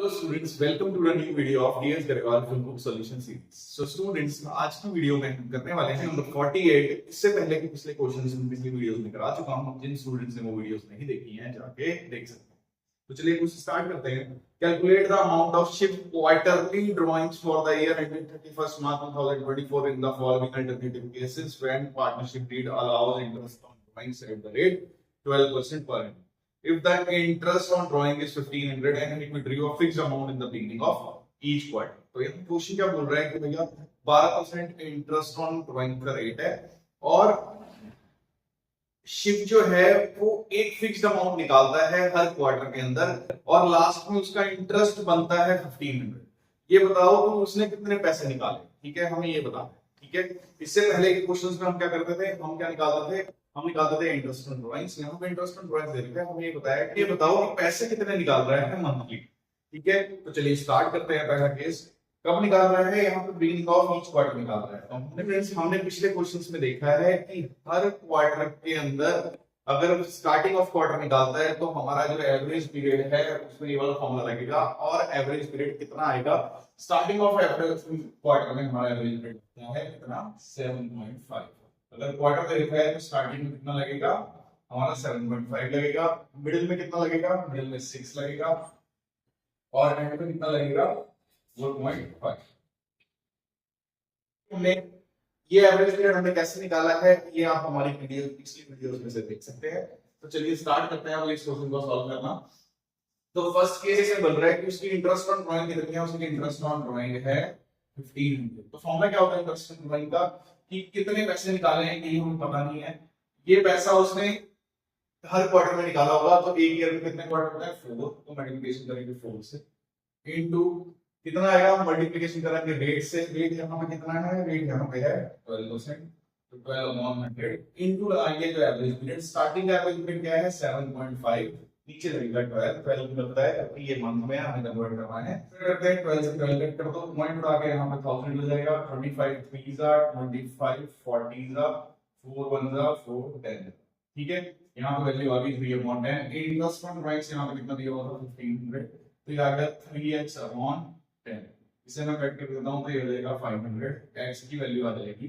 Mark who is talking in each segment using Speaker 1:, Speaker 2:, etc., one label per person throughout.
Speaker 1: Hello students, welcome to the new video of DS Grewal film book solution series. So students, आज की video में हम करने वाले हैं नंबर 48। इससे पहले कि पिछले क्वेश्चंस में पिछली वीडियोस में करा चुका हूं। जिन स्टूडेंट्स ने वो वीडियोस नहीं देखी हैं जाके देख सकते हैं। तो चलिए कुछ स्टार्ट करते हैं। Calculate the amount of shift quarterly drawings for the year ending 31st March 2024 in the following alternative cases when partnership deed allows interest on drawings at the rate 12% per annum. If the interest on drawing is 1500 and it will draw a fixed amount in the beginning of each quarter. तो ये question क्या बोल रहा है कि भैया 12% interest on drawing का rate है और शिफ्ट जो है वो एक फिक्स्ड अमाउंट निकालता है हर क्वार्टर के अंदर और लास्ट में उसका इंटरेस्ट बनता है 1500। ये बताओ कि उसने कितने पैसे निकाले। ठीक है, हमें ये बताना है। ठीक है, इससे पहले के क्वेश्चंस में हम क्या करते थे, हम क्या निकालते थे, हम निकालते थे इंटरेस्ट ऑन ड्राइंग्स। यहाँ पे इंटरेस्ट ऑन ड्राइंग्स दे रखे हैं, हमें ये बताया कि ये बताओ कि पैसे कितने निकाल रहे हैं मंथली। ठीक है, तो चलिए स्टार्ट करते हैं। पहला केस कब निकाल रहा है, यहाँ पे बिगिनिंग ऑफ ईच क्वार्टर निकाल रहा है। तो हमने पिछले क्वेश्चंस में देखा है कि हर क्वार्टर के अंदर अगर स्टार्टिंग ऑफ क्वार्टर निकालता है तो हमारा जो एवरेज पीरियड है उसमें ये वाला फॉर्मूला लगेगा और एवरेज पीरियड कितना आएगा। स्टार्टिंग ऑफ एवरेज क्वार्टर में हमारा एवरेज पीरियड कितना है, कितना 7.5। अगर क्वार्टर में लिखा है तो स्टार्टिंग में कितना लगेगा, हमारा 7.5 लगेगा। मिडिल में कितना लगेगा, मिडिल में 6 लगेगा और एंड में कितना लगेगा 4.5। ये एवरेज पीरियड हमने कैसे निकाला है ये आप हमारी वीडियो पिछली वीडियोस में से देख सकते हैं। तो चलिए स्टार्ट करते हैं इस क्वेश्चन को सॉल्व करना। तो फर्स्ट केस में बन रहा है कि उसकी इंटरेस्ट ऑन ड्राइंग कितनी है, उसकी इंटरेस्ट ऑन ड्राइंग है 1500। तो फॉर्मूला क्या होता है इंटरेस्ट ऑन ड्राइंग का कि कितने पैसे निकाले हैं ये हमें पता नहीं है। ये पैसा उसने हर क्वार्टर में निकाला होगा। तो एक ईयर में कितने क्वार्टर होता है 4, तो मल्टीप्लिकेशन करेंगे 4 से इनटू कितना आएगा, मल्टीप्लिकेशन करेंगे रेट से। रेट यहाँ पे कितना है, रेट यहाँ पे है 12%, तो 12/100 इनटू लगाएंगे जो average period. Starting average period क्या है 7.5, नीचे लगेगा 12 मिलता है क्योंकि ये मंथ में हमें कन्वर्ट करना है। फिर करते हैं 12 से 12 कट कर दो, पॉइंट उड़ा के यहाँ पे 1000 मिल जाएगा। 25 3s are 25, 40s are 4 1s are 4 10। ठीक है, यहाँ पे वैल्यू आ गई 3/10। इंटरेस्ट ऑन ड्राइंग्स यहाँ पे कितना दिया हुआ था 1500, तो ये आ गया 3x/10। इसे मैं कट कर देता हूँ तो ये हो जाएगा 500। x की वैल्यू आ जाएगी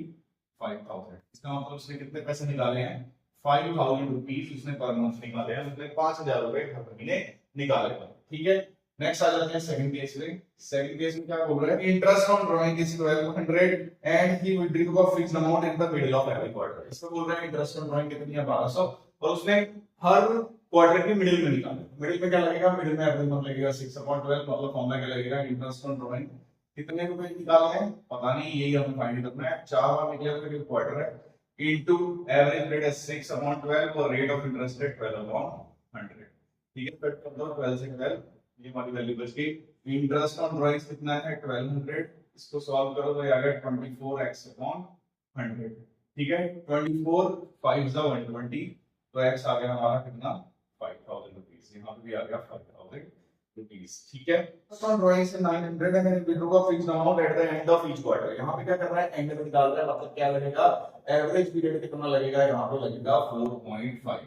Speaker 1: 5000। इसका मतलब उसने कितने पैसे निकाले हैं 5000 रुपीज उसने पर मंथ निकाले हैं, उसने 5000 रुपए हर महीने निकाले हैं। ठीक है, नेक्स्ट आ जाते हैं सेकंड केस में। सेकंड केस में क्या बोल रहा है, interest on drawing is 1200 and he withdraw a fixed amount in the middle of every quarter. इसको बोल रहा है इंटरेस्ट ऑन ड्राइंग कितनी है 1200 और उसने हर क्वार्टर के मिडिल में निकाला। मिडिल में क्या लगेगा, मिडिल में एवरेज मंथ लगेगा 6/12, मतलब फॉर्मूला क्या लगेगा, इंटरेस्ट ऑन ड्राइंग कितने रुपए निकाले हैं पता नहीं, यही हमें फाइंड करना है। 4 बार निकले हुए क्वार्टर है इनटू एवरेज रेट है 6/12 और रेट ऑफ इंटरेस्ट है 12/100। ठीक है, कट कर दो 12 से 12, ये हमारी वैल्यू बच गई। इंटरेस्ट ऑन ड्राइंग्स कितना है 1200, इसको सॉल्व करो तो ये आ गया 24x/100। ठीक है, 24 5s are 120, तो x आ गया हमारा कितना 5000 रुपीस। यहाँ पे भी आ गया 5000 रुपीस। ठीक है, ऑन ड्राइंग से 900 एंड देन विड्रॉ का fixed amount at the end of each quarter. यहाँ पे क्या कर रहा है, एंड में निकाल रहा है, मतलब क्या लगेगा, एवरेज पीरियड कितना लगेगा, यहाँ पे लगेगा 4.5।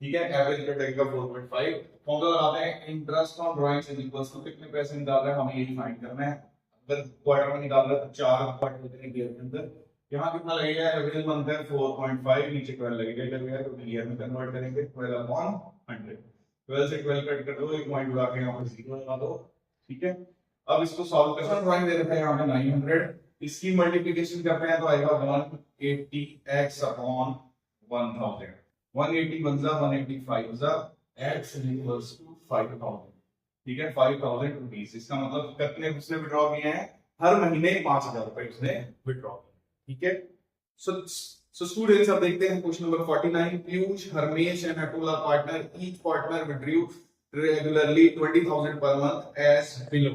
Speaker 1: ठीक है, एवरेज पीरियड लगेगा 4.5। फॉर्मूला लगाते हैं, interest on drawings is equals to कितने पैसे निकाल रहा है हमें यही फाइंड करना है। अगर क्वार्टर में निकाल रहा है तो 4 क्वार्टर के अंदर यहाँ कितना लगेगा, एवरेज मंथ है 4.5, नीचे 12 लगेगा, तो ईयर में कन्वर्ट करेंगे 12/100। 12 से 12 कट कर दो, एक पॉइंट उड़ा के यहाँ पे 0 लगा दो। ठीक है, अब इसको सॉल्व करना, ड्राइंग दे रखा है यहाँ पे 900, इसकी मल्टीप्लिकेशन करते हैं तो आएगा 180x/1000। 180 1s are 185s are x equals to 5000। ठीक है, 5000 रुपीस। इसका मतलब कितने उसने विड्रॉ किए हैं, हर महीने 5000 रुपए उसने विड्रॉ किए। ठीक है, सो स्टूडेंट्स अब देखते हैं question number 49। Piyush, Harmesh and Atul are partner, each partner withdraw regularly 20000 per month as below.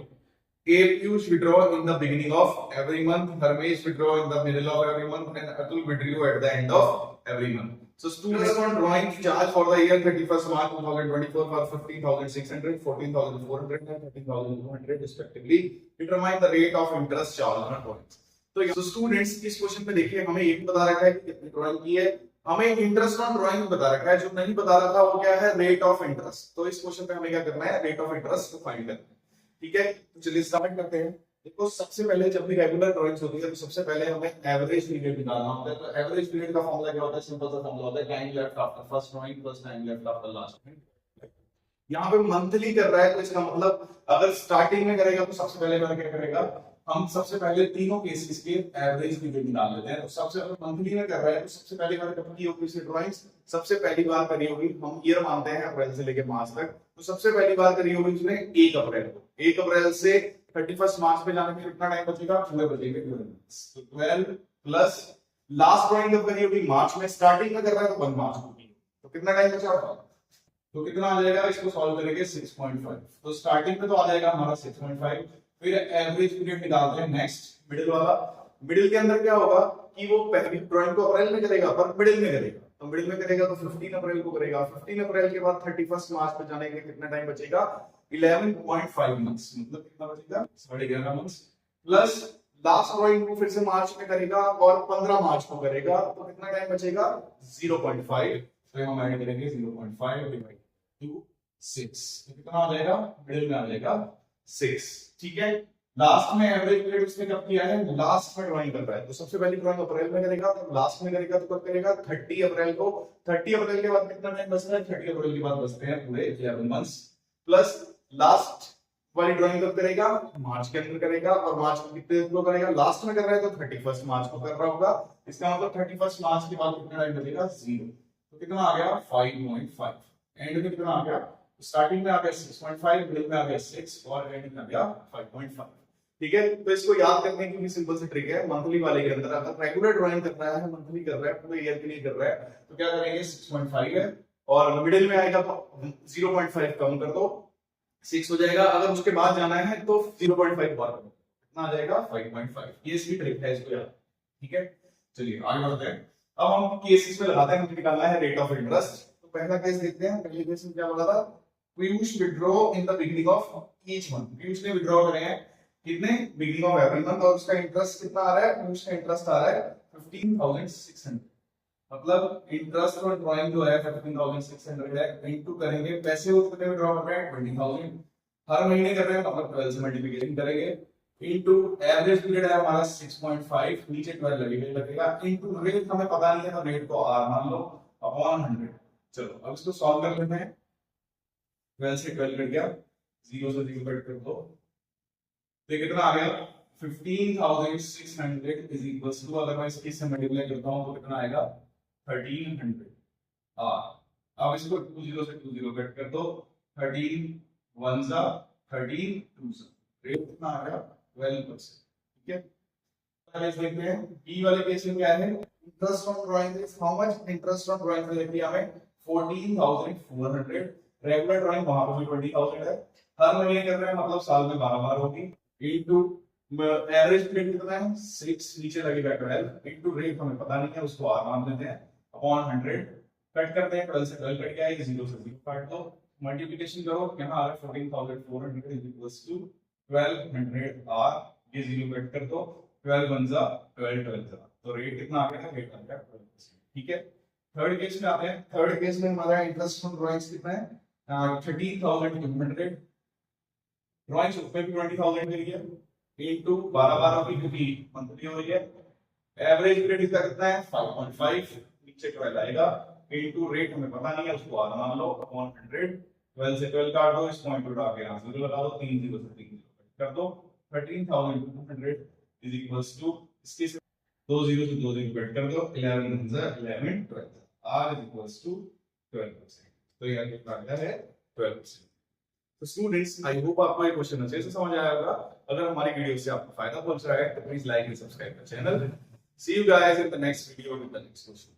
Speaker 1: A Piyush withdraw in the beginning of every month, Harmesh withdraw in the middle of every month, and Atul withdraw at the end of every month. So students on drawing charge for the year 31st March 2024 for 15,600, 14,400 and 13,200 respectively. Determine the rate of interest charged on drawings. तो students इस question में देखिए हमें ये बता रखा है कि कितनी ड्राइंग की है, हमें इंटरेस्ट ऑन ड्राइंग बता रखा है, जो नहीं बता रखा वो क्या है, रेट ऑफ इंटरेस्ट। तो इस क्वेश्चन पे हमें क्या करना है, रेट ऑफ इंटरेस्ट को फाइंड करना है। ठीक है, तो चलिए स्टार्ट करते हैं। देखो सबसे पहले जब भी रेगुलर ड्राइंग्स होती है तो सबसे पहले हमें एवरेज पीरियड निकालना होता है। तो एवरेज पीरियड का फॉर्मूला क्या होता है? सिंपल सा फॉर्मूला होता है time left after first drawing plus time left after last drawing. यहाँ पे मंथली कर रहा है तो इसका मतलब अगर स्टार्टिंग में करेगा तो सबसे पहले बार क्या करेगा, हम सबसे पहले तीनों केसेस के एवरेज पीरियड निकाल लेते हैं। तो सबसे पहले मंथली में कर रहा है तो सबसे पहली बार कब की होगी इसकी ड्राइंग्स? सबसे पहली बार करी होगी, हम ईयर मानते हैं अप्रैल से लेकर मार्च तक, तो सबसे पहली बार करी होगी उसने 1 अप्रैल को। 1 अप्रैल से 31 मार्च पे जाने में कितना टाइम बचेगा? पूरे बचेंगे 12 प्लस लास्ट ड्राइंग कब करी होगी? मार्च में। स्टार्टिंग में कर रहा है तो 1 मार्च को की, तो कितना टाइम बचा होगा? तो कितना आ जाएगा? इसको सॉल्व करेंगे 6.5। तो स्टार्टिंग में तो आ जाएगा हमारा 6.5, फिर एवरेज पीरियड निकालते हैं नेक्स्ट मिडिल वाला। मिडिल के अंदर क्या होगा कि वो पहली ड्राइंग को अप्रैल में करेगा पर मिडिल में करेगा, तो मिडिल में करेगा तो 15 अप्रैल को करेगा। 15 अप्रैल के बाद 31 मार्च पे जाने के कितना टाइम बचेगा? 11.5 मंथ्स, मतलब कितना बचेगा? 11.5 मंथ्स प्लस लास्ट ड्राइंग को फिर से मार्च में करेगा और 15 मार्च को करेगा, तो कितना टाइम बचेगा? 0.5। तो हम ऐड करेंगे 0.5 डिवाइड 2 6, तो कितना आ जाएगा? मिडिल में आ जाएगा 6। ठीक है, लास्ट में एवरेज पीरियड उसने कब किया है? लास्ट में ड्राइंग कर रहा है, तो सबसे पहली ड्राइंग अप्रैल में करेगा, तो लास्ट में करेगा तो कब करेगा? 30 अप्रैल को। 30 अप्रैल के बाद कितना टाइम बचता है? 30 अप्रैल के बाद बचते हैं पूरे 11 मंथ्स प्लस लास्ट वाली ड्राइंग कब करेगा? मार्च के अंदर करेगा, और मार्च में कितने को करेगा? लास्ट में कर रहा है तो 31 मार्च को कर रहा होगा, इसका मतलब 31 मार्च के बाद कितना टाइम बचेगा? 0। तो कितना आ गया? 5.5। एंड में कितना आ गया? स्टार्टिंग में आ गया 6.5, मिडिल में आ गया 6 और एंड में आ गया 5.5। ठीक है, तो इसको याद करने की भी सिंपल सी ट्रिक है। मंथली वाले के अंदर अगर रेगुलर ड्राइंग कर रहा है, मंथली कर रहा है, पूरे ईयर के लिए कर रहा है, तो क्या करेंगे? 6.5 है और मिडिल में आएगा तो 0.5 कम कर दो, 6 हो जाएगा। अगर उसके बाद जाना है तो 0.5 बार करो, कितना आ जाएगा? 5.5। ये इसकी ट्रिक है, इसको याद। ठीक है, चलिए आगे बढ़ते हैं। अब हम केसेस पे लगाते हैं, मुझे निकालना है रेट ऑफ इंटरेस्ट। तो पहला केस देखते हैं। पहले केस में क्या बोला था? Piyush withdraw in the beginning of each month. Piyush ने विड्रॉ करे हैं कितने? बिगिनिंग ऑफ एवरी मंथ, और उसका इंटरेस्ट कितना आ रहा है? पीयूष का इंटरेस्ट आ रहा है 15,600। मतलब इंटरेस्ट और ड्राइंग जो है 15,600 है, इनटू करेंगे पैसे वो कितने विड्रॉ कर रहे हैं? 20,000। हर महीने कर रहे हैं, मतलब 12 से मल्टीप्लिकेशन करेंगे, इनटू एवरेज पीरियड है हमारा 6.5, नीचे 12 लगेगा, इनटू रेट हमें पता नहीं है तो रेट को r मान लो अपॉन 100। चलो अब इसको सॉल्व कर लेते हैं। 12 से 12 कट गया, 0 से 0 कट कर दो, तो कितना आ गया? 15,600 इज इक्वल्स टू, अगर मैं इसकी से मल्टीप्लाई करता हूं तो कितना आएगा? 1300 अब इसको 20 से 20 कट कर दो, 13 1 जा 13 2 जा, रेट कितना आ गया? 12%। ठीक है, पहले देखते हैं बी वाले केस में क्या है? Interest on drawing is how much? Interest on drawing में लिया हमें 14,400। रेगुलर ड्राइंग वहां पर भी 20,000 है, हर महीने कर रहे हैं, मतलब साल में 12 बार होगी, इनटू एवरेज पीरियड कितना है? 6, नीचे लगेगा 12, इनटू रेट हमें पता नहीं है, उसको r मान लेते हैं, अपॉन 100। कट करते हैं, 12 से 12 कट गया, ये 0 से 0 काट दो, मल्टीप्लिकेशन करो, यहां आ रहा है 14,400 इज इक्वल्स टू 1200 r, ये 0 कट कर दो, 12 1 जा 12 12 जा, तो रेट कितना आ गया? रेट आ गया 12%। ठीक है, थर्ड केस में आते हैं। थर्ड केस में हमारा इंटरेस्ट ऑन ड्राइंग्स कितना है? 13,200। ड्राइंग्स उसमें भी 20,000 के लिए इनटू 12 होगी क्योंकि मंथली हो रही है। एवरेज पीरियड इसका कितना है? 5.5, नीचे 12 आएगा, इनटू रेट हमें पता नहीं है, उसको r मान लो अपॉन 100। 12 से 12 काट दो, इस पॉइंट पे उठा के यहां 0 लगा दो, 3 0 से 3 0 कर दो, 13,200 इज इक्वल्स टू, इसके से 2 0 से 2 0 कट कर दो, 11 11 12, r इज इक्वल्स टू 12%। तो ये कितना आता है? 12%। तो स्टूडेंट्स, आई होप आपको ये क्वेश्चन अच्छे से समझ आया होगा। अगर हमारी वीडियो से आपको फायदा पहुंच रहा है तो please like and subscribe the channel. See you guys in the next video with the next question.